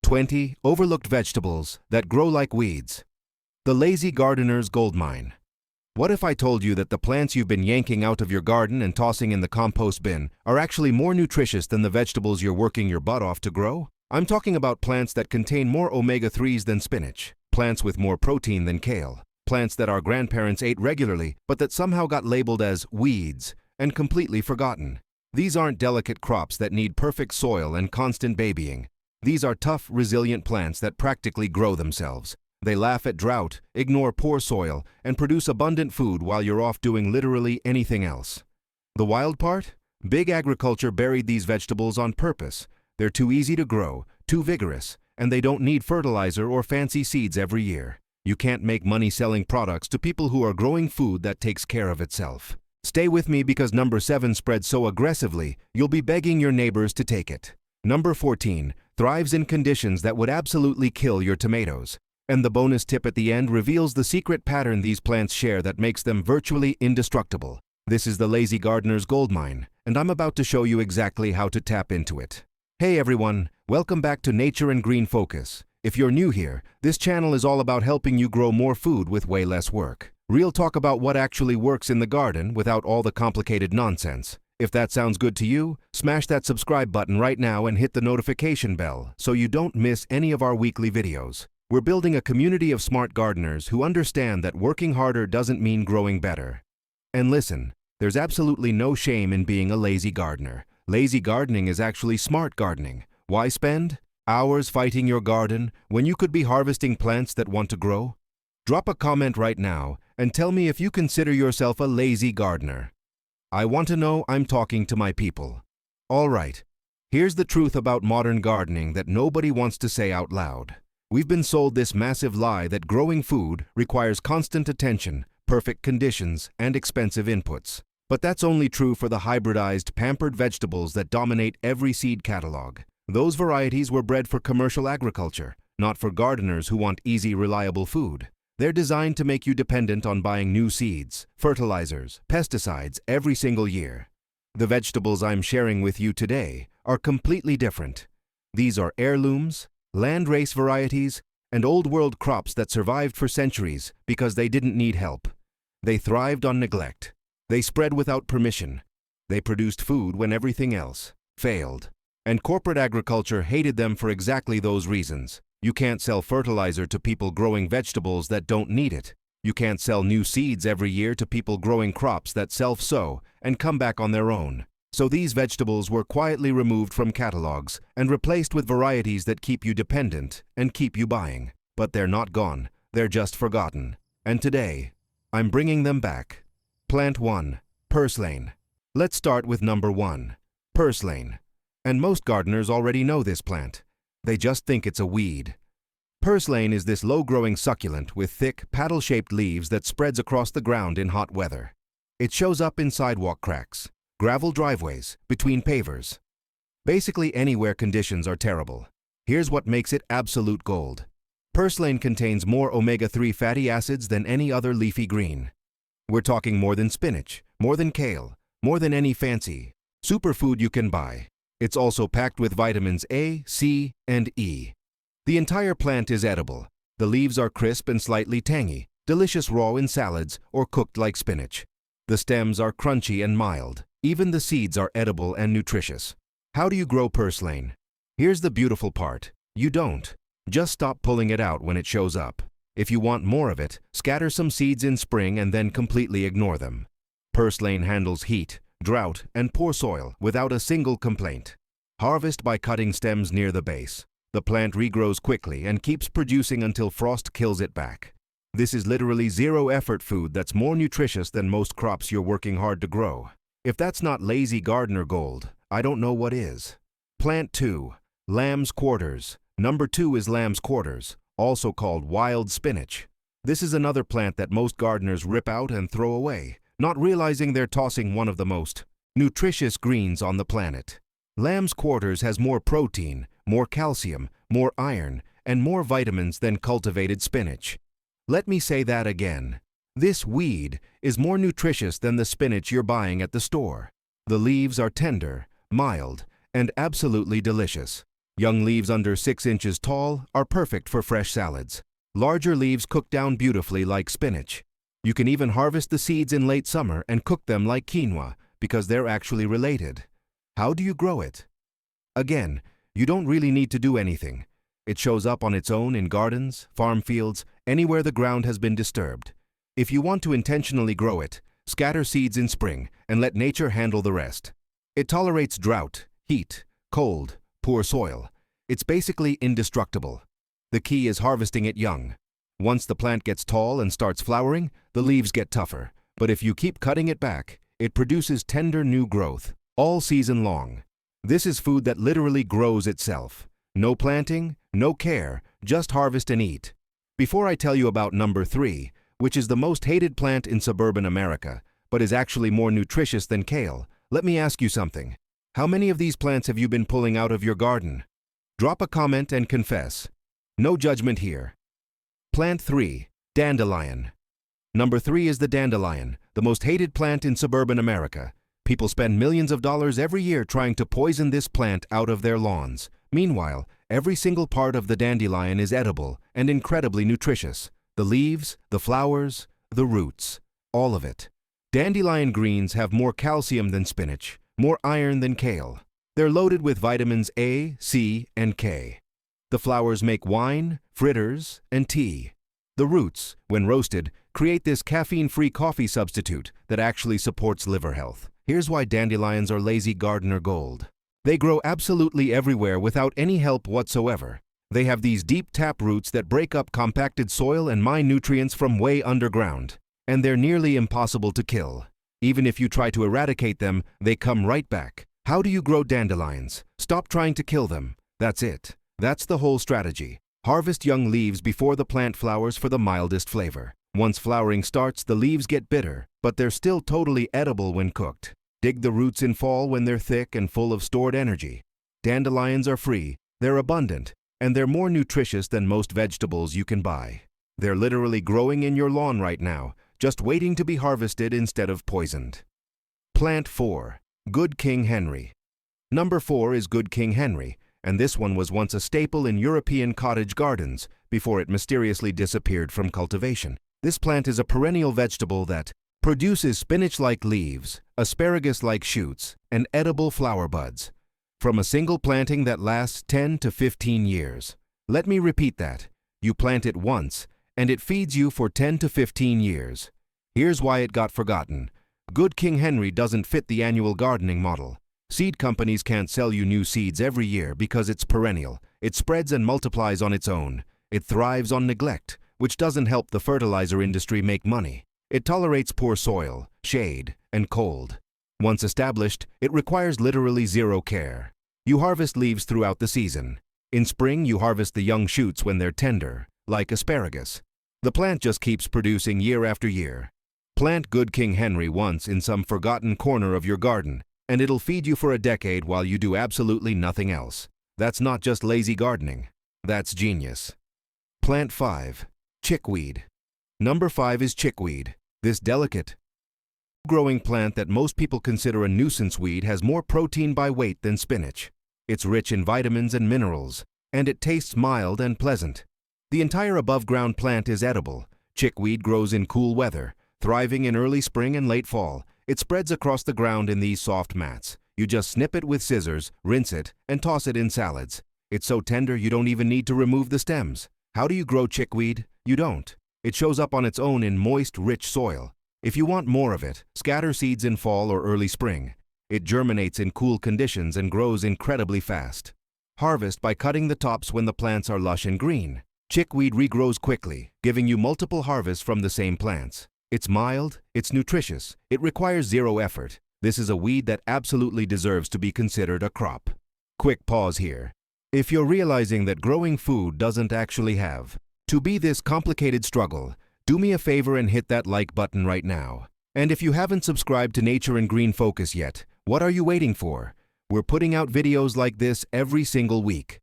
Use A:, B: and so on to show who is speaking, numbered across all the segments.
A: 20 overlooked vegetables that grow like weeds. The lazy gardener's goldmine. What if I told you that the plants you've been yanking out of your garden and tossing in the compost bin are actually more nutritious than the vegetables you're working your butt off to grow? I'm talking about plants that contain more omega-3s than spinach, plants with more protein than kale, plants that our grandparents ate regularly but that somehow got labeled as weeds and completely forgotten. These aren't delicate crops that need perfect soil and constant babying. These are tough, resilient plants that practically grow themselves. They laugh at drought, ignore poor soil, and produce abundant food while you're off doing literally anything else. The wild part? Big agriculture buried these vegetables on purpose. They're too easy to grow, too vigorous, and they don't need fertilizer or fancy seeds every year. You can't make money selling products to people who are growing food that takes care of itself. Stay with me because number 7 spreads so aggressively, you'll be begging your neighbors to take it. Number 14 thrives in conditions that would absolutely kill your tomatoes. And the bonus tip at the end reveals the secret pattern these plants share that makes them virtually indestructible. This is the lazy gardener's goldmine, and I'm about to show you exactly how to tap into it. Hey everyone, welcome back to Nature and Green Focus. If you're new here, this channel is all about helping you grow more food with way less work. Real talk about what actually works in the garden without all the complicated nonsense. If that sounds good to you, smash that subscribe button right now and hit the notification bell so you don't miss any of our weekly videos. We're building a community of smart gardeners who understand that working harder doesn't mean growing better. And listen, there's absolutely no shame in being a lazy gardener. Lazy gardening is actually smart gardening. Why spend hours fighting your garden when you could be harvesting plants that want to grow? Drop a comment right now and tell me if you consider yourself a lazy gardener. I want to know I'm talking to my people. All right, here's the truth about modern gardening that nobody wants to say out loud. We've been sold this massive lie that growing food requires constant attention, perfect conditions, and expensive inputs. But that's only true for the hybridized, pampered vegetables that dominate every seed catalog. Those varieties were bred for commercial agriculture, not for gardeners who want easy, reliable food. They're designed to make you dependent on buying new seeds, fertilizers, pesticides every single year. The vegetables I'm sharing with you today are completely different. These are heirlooms, landrace varieties, and old-world crops that survived for centuries because they didn't need help. They thrived on neglect. They spread without permission. They produced food when everything else failed. And corporate agriculture hated them for exactly those reasons. You can't sell fertilizer to people growing vegetables that don't need it. You can't sell new seeds every year to people growing crops that self-sow and come back on their own. So these vegetables were quietly removed from catalogs and replaced with varieties that keep you dependent and keep you buying. But they're not gone, they're just forgotten. And today, I'm bringing them back. Plant 1. Purslane. Let's start with number 1. Purslane. And most gardeners already know this plant. They just think it's a weed. Purslane is this low-growing succulent with thick, paddle-shaped leaves that spreads across the ground in hot weather. It shows up in sidewalk cracks, gravel driveways, between pavers. Basically anywhere conditions are terrible. Here's what makes it absolute gold. Purslane contains more omega-3 fatty acids than any other leafy green. We're talking more than spinach, more than kale, more than any fancy superfood you can buy. It's also packed with vitamins A, C, and E. The entire plant is edible. The leaves are crisp and slightly tangy, delicious raw in salads or cooked like spinach. The stems are crunchy and mild. Even the seeds are edible and nutritious. How do you grow purslane? Here's the beautiful part. You don't. Just stop pulling it out when it shows up. If you want more of it, scatter some seeds in spring and then completely ignore them. Purslane handles heat, drought, and poor soil without a single complaint. Harvest by cutting stems near the base. The plant regrows quickly and keeps producing until frost kills it back. This is literally zero-effort food that's more nutritious than most crops you're working hard to grow. If that's not lazy gardener gold, I don't know what is. Plant 2. Lamb's quarters. Number 2 is lamb's quarters, also called wild spinach. This is another plant that most gardeners rip out and throw away, not realizing they're tossing one of the most nutritious greens on the planet. Lamb's quarters has more protein, more calcium, more iron, and more vitamins than cultivated spinach. Let me say that again. This weed is more nutritious than the spinach you're buying at the store. The leaves are tender, mild, and absolutely delicious. Young leaves under 6 inches tall are perfect for fresh salads. Larger leaves cook down beautifully like spinach. You can even harvest the seeds in late summer and cook them like quinoa because they're actually related. How do you grow it? Again, you don't really need to do anything. It shows up on its own in gardens, farm fields, anywhere the ground has been disturbed. If you want to intentionally grow it, scatter seeds in spring and let nature handle the rest. It tolerates drought, heat, cold, poor soil. It's basically indestructible. The key is harvesting it young. Once the plant gets tall and starts flowering, the leaves get tougher. But if you keep cutting it back, it produces tender new growth, all season long. This is food that literally grows itself. No planting, no care, just harvest and eat. Before I tell you about number 3, which is the most hated plant in suburban America, but is actually more nutritious than kale, let me ask you something. How many of these plants have you been pulling out of your garden? Drop a comment and confess. No judgment here. Plant 3, Dandelion. Number 3 is the dandelion, the most hated plant in suburban America. People spend millions of dollars every year trying to poison this plant out of their lawns. Meanwhile, every single part of the dandelion is edible and incredibly nutritious. The leaves, the flowers, the roots, all of it. Dandelion greens have more calcium than spinach, more iron than kale. They're loaded with vitamins A, C, and K. The flowers make wine, fritters, and tea. The roots, when roasted, create this caffeine-free coffee substitute that actually supports liver health. Here's why dandelions are lazy gardener gold. They grow absolutely everywhere without any help whatsoever. They have these deep tap roots that break up compacted soil and mine nutrients from way underground. And they're nearly impossible to kill. Even if you try to eradicate them, they come right back. How do you grow dandelions? Stop trying to kill them. That's it. That's the whole strategy. Harvest young leaves before the plant flowers for the mildest flavor. Once flowering starts, the leaves get bitter, but they're still totally edible when cooked. Dig the roots in fall when they're thick and full of stored energy. Dandelions are free, they're abundant, and they're more nutritious than most vegetables you can buy. They're literally growing in your lawn right now, just waiting to be harvested instead of poisoned. Plant 4, Good King Henry. Number 4 is Good King Henry, and this one was once a staple in European cottage gardens before it mysteriously disappeared from cultivation. This plant is a perennial vegetable that produces spinach-like leaves, asparagus-like shoots, and edible flower buds from a single planting that lasts 10 to 15 years. Let me repeat that. You plant it once, and it feeds you for 10 to 15 years. Here's why it got forgotten. Good King Henry doesn't fit the annual gardening model. Seed companies can't sell you new seeds every year because it's perennial. It spreads and multiplies on its own. It thrives on neglect, which doesn't help the fertilizer industry make money. It tolerates poor soil, shade, and cold. Once established, it requires literally zero care. You harvest leaves throughout the season. In spring, you harvest the young shoots when they're tender, like asparagus. The plant just keeps producing year after year. Plant Good King Henry once in some forgotten corner of your garden, and it'll feed you for a decade while you do absolutely nothing else. That's not just lazy gardening. That's genius. Plant 5, Chickweed. Number 5 is chickweed. This delicate, growing plant that most people consider a nuisance weed has more protein by weight than spinach. It's rich in vitamins and minerals, and it tastes mild and pleasant. The entire above-ground plant is edible. Chickweed grows in cool weather, thriving in early spring and late fall. It spreads across the ground in these soft mats. You just snip it with scissors, rinse it, and toss it in salads. It's so tender you don't even need to remove the stems. How do you grow chickweed? You don't. It shows up on its own in moist, rich soil. If you want more of it, scatter seeds in fall or early spring. It germinates in cool conditions and grows incredibly fast. Harvest by cutting the tops when the plants are lush and green. Chickweed regrows quickly, giving you multiple harvests from the same plants. It's mild, it's nutritious, it requires zero effort. This is a weed that absolutely deserves to be considered a crop. Quick pause here. If you're realizing that growing food doesn't actually have to be this complicated struggle, do me a favor and hit that like button right now. And if you haven't subscribed to Nature and Green Focus yet, what are you waiting for? We're putting out videos like this every single week.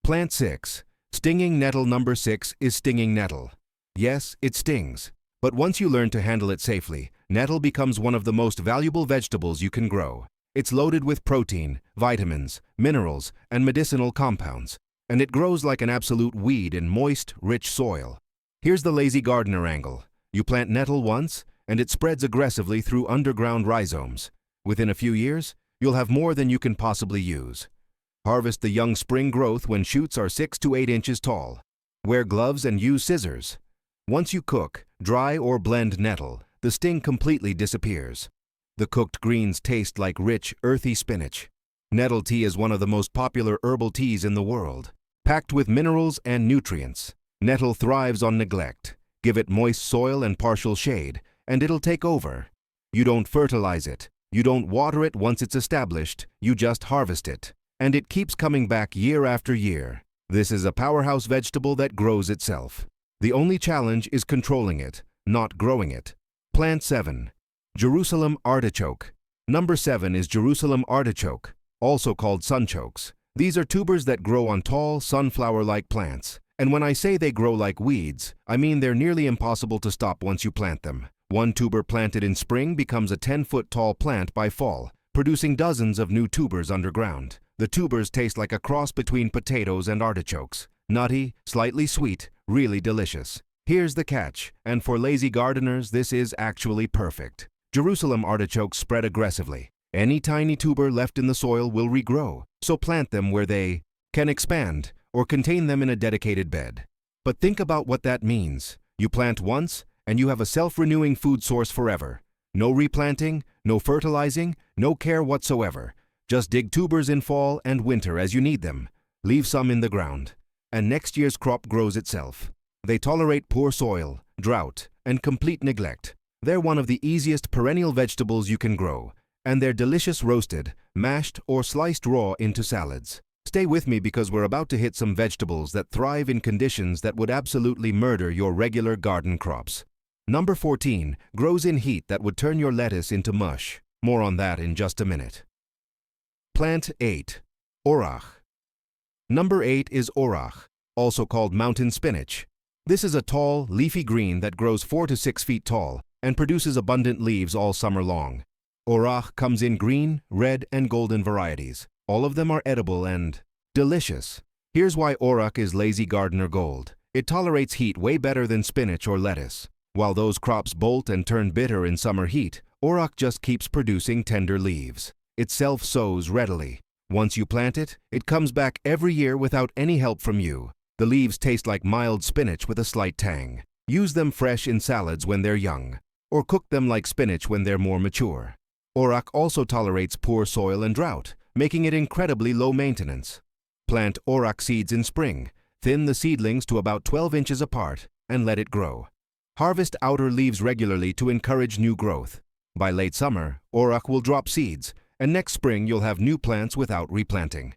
A: Plant 6. Stinging nettle. Number 6 is stinging nettle. Yes, it stings. But once you learn to handle it safely, nettle becomes one of the most valuable vegetables you can grow. It's loaded with protein, vitamins, minerals, and medicinal compounds, and it grows like an absolute weed in moist, rich soil. Here's the lazy gardener angle. You plant nettle once, and it spreads aggressively through underground rhizomes. Within a few years, you'll have more than you can possibly use. Harvest the young spring growth when shoots are 6 to 8 inches tall. Wear gloves and use scissors. Once you cook, dry, or blend nettle, the sting completely disappears. The cooked greens taste like rich, earthy spinach. Nettle tea is one of the most popular herbal teas in the world. Packed with minerals and nutrients, nettle thrives on neglect. Give it moist soil and partial shade, and it'll take over. You don't fertilize it. You don't water it once it's established. You just harvest it. And it keeps coming back year after year. This is a powerhouse vegetable that grows itself. The only challenge is controlling it, not growing it. Plant 7. Jerusalem artichoke. Number 7 is Jerusalem artichoke, also called sunchokes. These are tubers that grow on tall, sunflower-like plants. And when I say they grow like weeds, I mean they're nearly impossible to stop once you plant them. One tuber planted in spring becomes a 10-foot tall plant by fall, producing dozens of new tubers underground. The tubers taste like a cross between potatoes and artichokes. Nutty, slightly sweet, really delicious. Here's the catch, and for lazy gardeners, this is actually perfect. Jerusalem artichokes spread aggressively. Any tiny tuber left in the soil will regrow, so plant them where they can expand or contain them in a dedicated bed. But think about what that means. You plant once, and you have a self-renewing food source forever. No replanting, no fertilizing, no care whatsoever. Just dig tubers in fall and winter as you need them. Leave some in the ground, and next year's crop grows itself. They tolerate poor soil, drought, and complete neglect. They're one of the easiest perennial vegetables you can grow, and they're delicious roasted, mashed, or sliced raw into salads. Stay with me because we're about to hit some vegetables that thrive in conditions that would absolutely murder your regular garden crops. Number 14 grows in heat that would turn your lettuce into mush. More on that in just a minute. Plant 8. Orach. Number 8 is orach, also called mountain spinach. This is a tall, leafy green that grows 4 to 6 feet tall and produces abundant leaves all summer long. Orach comes in green, red, and golden varieties. All of them are edible and delicious. Here's why orach is lazy gardener gold. It tolerates heat way better than spinach or lettuce. While those crops bolt and turn bitter in summer heat, orach just keeps producing tender leaves. It self-sows readily. Once you plant it, it comes back every year without any help from you. The leaves taste like mild spinach with a slight tang. Use them fresh in salads when they're young, or cook them like spinach when they're more mature. Orach also tolerates poor soil and drought, making it incredibly low maintenance. Plant orach seeds in spring. Thin the seedlings to about 12 inches apart and let it grow. Harvest outer leaves regularly to encourage new growth. By late summer, orach will drop seeds, and next spring you'll have new plants without replanting.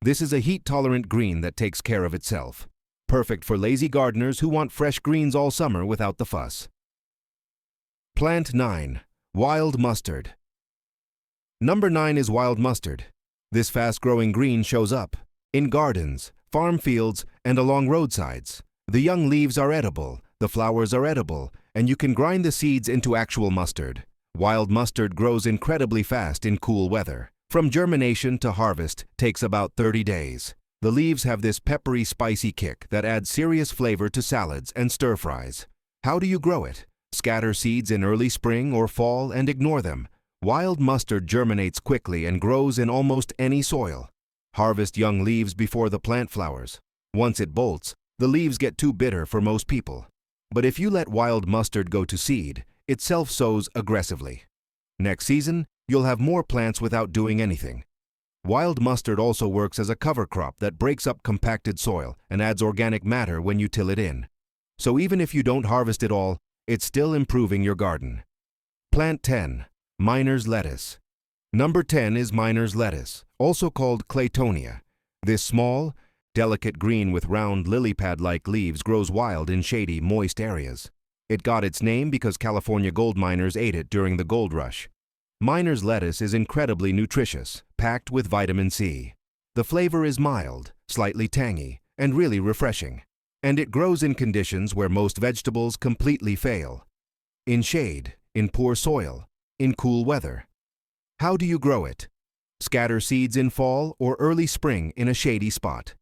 A: This is a heat-tolerant green that takes care of itself. Perfect for lazy gardeners who want fresh greens all summer without the fuss. Plant 9. Wild mustard. Number 9 is wild mustard. This fast-growing green shows up in gardens, farm fields, and along roadsides. The young leaves are edible, the flowers are edible, and you can grind the seeds into actual mustard. Wild mustard grows incredibly fast in cool weather. From germination to harvest takes about 30 days. The leaves have this peppery, spicy kick that adds serious flavor to salads and stir-fries. How do you grow it? Scatter seeds in early spring or fall and ignore them. Wild mustard germinates quickly and grows in almost any soil. Harvest young leaves before the plant flowers. Once it bolts, the leaves get too bitter for most people. But if you let wild mustard go to seed, it self-sows aggressively. Next season, you'll have more plants without doing anything. Wild mustard also works as a cover crop that breaks up compacted soil and adds organic matter when you till it in. So even if you don't harvest it all, it's still improving your garden. Plant 10. Miner's lettuce. Number 10 is miner's lettuce, also called Claytonia. This small, delicate green with round lily pad-like leaves grows wild in shady, moist areas. It got its name because California gold miners ate it during the gold rush. Miner's lettuce is incredibly nutritious, packed with vitamin C. The flavor is mild, slightly tangy, and really refreshing. And it grows in conditions where most vegetables completely fail. In shade, in poor soil, in cool weather. How do you grow it? Scatter seeds in fall or early spring in a shady spot.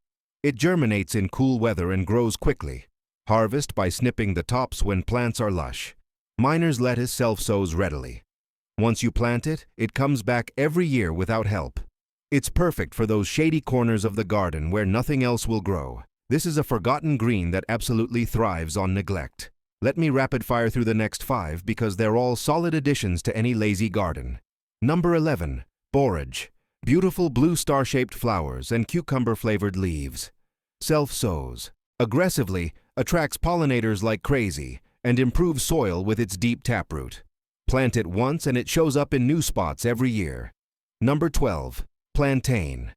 A: It germinates in cool weather and grows quickly. Harvest by snipping the tops when plants are lush. Miner's lettuce self-sows readily. Once you plant it, it comes back every year without help. It's perfect for those shady corners of the garden where nothing else will grow. This is a forgotten green that absolutely thrives on neglect. Let me rapid fire through the next 5 because they're all solid additions to any lazy garden. Number 11. Borage. Beautiful blue star-shaped flowers and cucumber-flavored leaves. Self-sows. Aggressively, attracts pollinators like crazy, and improves soil with its deep taproot. Plant it once and it shows up in new spots every year. Number 12. Plantain.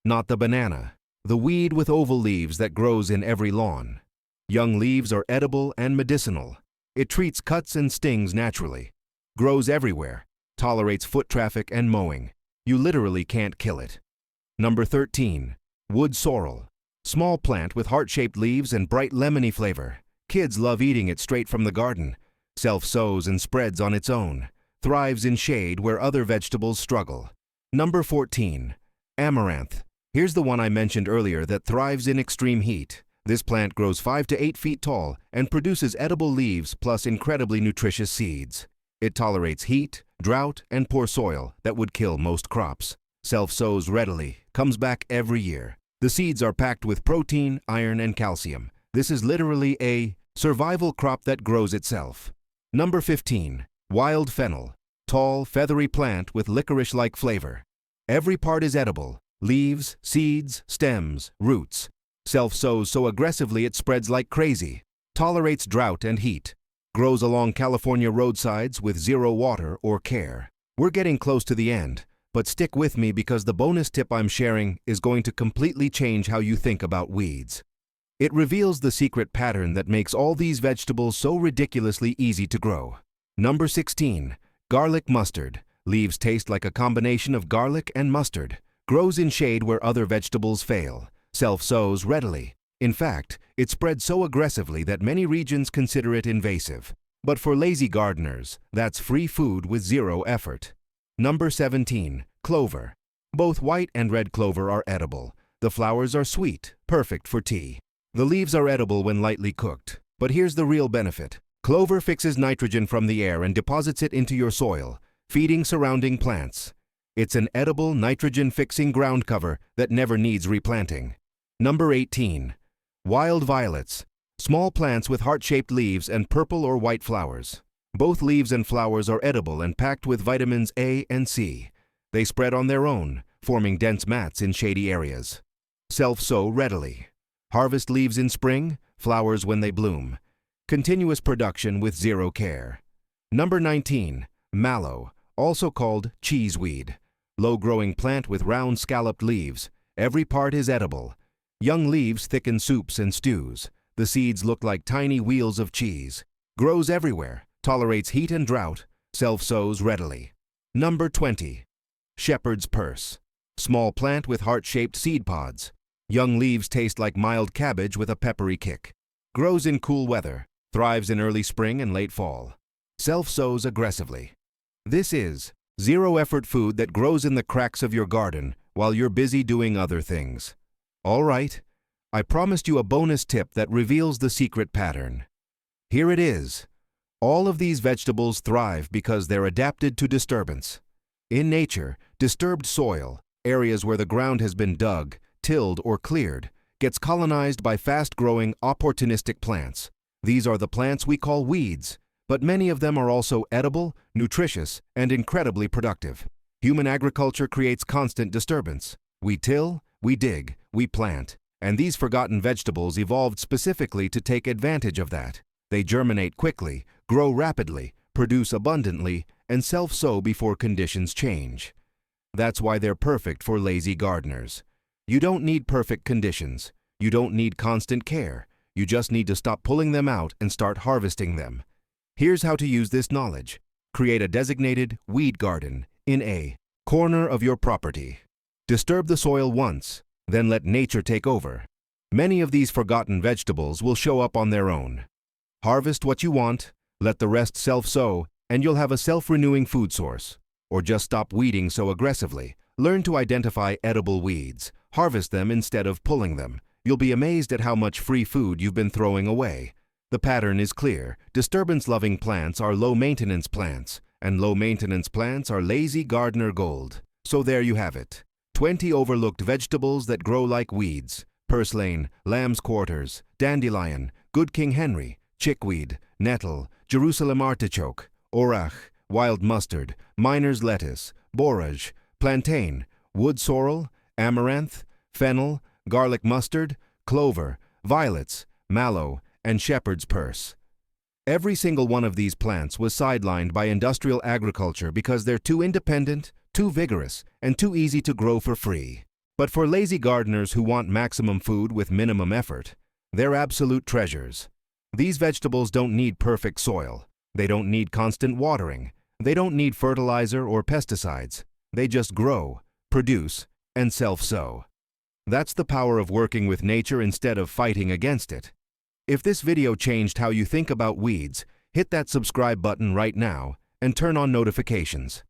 A: Not the banana. The weed with oval leaves that grows in every lawn. Young leaves are edible and medicinal. It treats cuts and stings naturally. Grows everywhere. Tolerates foot traffic and mowing. You literally can't kill it. Number 13. Wood sorrel. Small plant with heart-shaped leaves and bright lemony flavor. Kids love eating it straight from the garden. Self-sows and spreads on its own. Thrives in shade where other vegetables struggle. Number 14. Amaranth. Here's the one I mentioned earlier that thrives in extreme heat. This plant grows 5 to 8 feet tall and produces edible leaves plus incredibly nutritious seeds. It tolerates heat, drought, and poor soil that would kill most crops. Self-sows readily, comes back every year. The seeds are packed with protein, iron, and calcium. This is literally a survival crop that grows itself. Number 15. Wild fennel. Tall, feathery plant with licorice-like flavor. Every part is edible. Leaves, seeds, stems, roots. Self-sows so aggressively it spreads like crazy. Tolerates drought and heat. Grows along California roadsides with zero water or care. We're getting close to the end, but stick with me because the bonus tip I'm sharing is going to completely change how you think about weeds. It reveals the secret pattern that makes all these vegetables so ridiculously easy to grow. Number 16. Garlic mustard. Leaves taste like a combination of garlic and mustard. Grows in shade where other vegetables fail. Self-sows readily. In fact, it spreads so aggressively that many regions consider it invasive. But for lazy gardeners, that's free food with zero effort. Number 17. Clover. Both white and red clover are edible. The flowers are sweet, perfect for tea. The leaves are edible when lightly cooked. But here's the real benefit. Clover fixes nitrogen from the air and deposits it into your soil, feeding surrounding plants. It's an edible, nitrogen-fixing ground cover that never needs replanting. Number 18. Wild violets. Small plants with heart-shaped leaves and purple or white flowers. Both leaves and flowers are edible and packed with vitamins A and C. They spread on their own, forming dense mats in shady areas. Self-sow readily. Harvest leaves in spring, flowers when they bloom. Continuous production with zero care. Number 19. Mallow, also called cheeseweed. Low-growing plant with round scalloped leaves. Every part is edible. Young leaves thicken soups and stews. The seeds look like tiny wheels of cheese. Grows everywhere. Tolerates heat and drought. Self-sows readily. Number 20. Shepherd's purse. Small plant with heart-shaped seed pods. Young leaves taste like mild cabbage with a peppery kick. Grows in cool weather. Thrives in early spring and late fall. Self-sows aggressively. This is zero-effort food that grows in the cracks of your garden while you're busy doing other things. All right, I promised you a bonus tip that reveals the secret pattern. Here it is. All of these vegetables thrive because they're adapted to disturbance. In nature, disturbed soil, areas where the ground has been dug, tilled, or cleared, gets colonized by fast-growing, opportunistic plants. These are the plants we call weeds, but many of them are also edible, nutritious, and incredibly productive. Human agriculture creates constant disturbance. We till, we dig, we plant, and these forgotten vegetables evolved specifically to take advantage of that. They germinate quickly, grow rapidly, produce abundantly, and self-sow before conditions change. That's why they're perfect for lazy gardeners. You don't need perfect conditions. You don't need constant care. You just need to stop pulling them out and start harvesting them. Here's how to use this knowledge. Create a designated weed garden in a corner of your property. Disturb the soil once, then let nature take over. Many of these forgotten vegetables will show up on their own. Harvest what you want, let the rest self-sow, and you'll have a self-renewing food source. Or just stop weeding so aggressively. Learn to identify edible weeds. Harvest them instead of pulling them. You'll be amazed at how much free food you've been throwing away. The pattern is clear. Disturbance-loving plants are low-maintenance plants, and low-maintenance plants are lazy gardener gold. So there you have it. 20 overlooked vegetables that grow like weeds. Purslane, lamb's quarters, dandelion, good King Henry, chickweed, nettle, Jerusalem artichoke, orach, wild mustard, miner's lettuce, borage, plantain, wood sorrel, amaranth, fennel, garlic mustard, clover, violets, mallow, and shepherd's purse. Every single one of these plants was sidelined by industrial agriculture because they're too independent, too vigorous, and too easy to grow for free. But for lazy gardeners who want maximum food with minimum effort, they're absolute treasures. These vegetables don't need perfect soil. They don't need constant watering. They don't need fertilizer or pesticides. They just grow, produce, and self-sow. That's the power of working with nature instead of fighting against it. If this video changed how you think about weeds, hit that subscribe button right now and turn on notifications.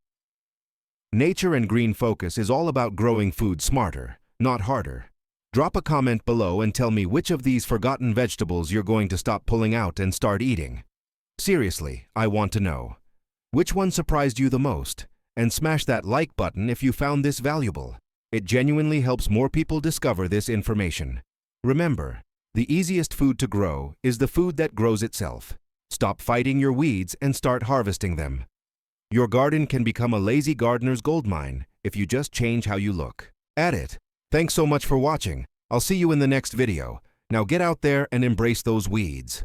A: Nature and Green Focus is all about growing food smarter, not harder. Drop a comment below and tell me which of these forgotten vegetables you're going to stop pulling out and start eating. Seriously, I want to know. Which one surprised you the most? And smash that like button if you found this valuable. It genuinely helps more people discover this information. Remember, the easiest food to grow is the food that grows itself. Stop fighting your weeds and start harvesting them. Your garden can become a lazy gardener's goldmine if you just change how you look at it. Thanks so much for watching. I'll see you in the next video. Now get out there and embrace those weeds.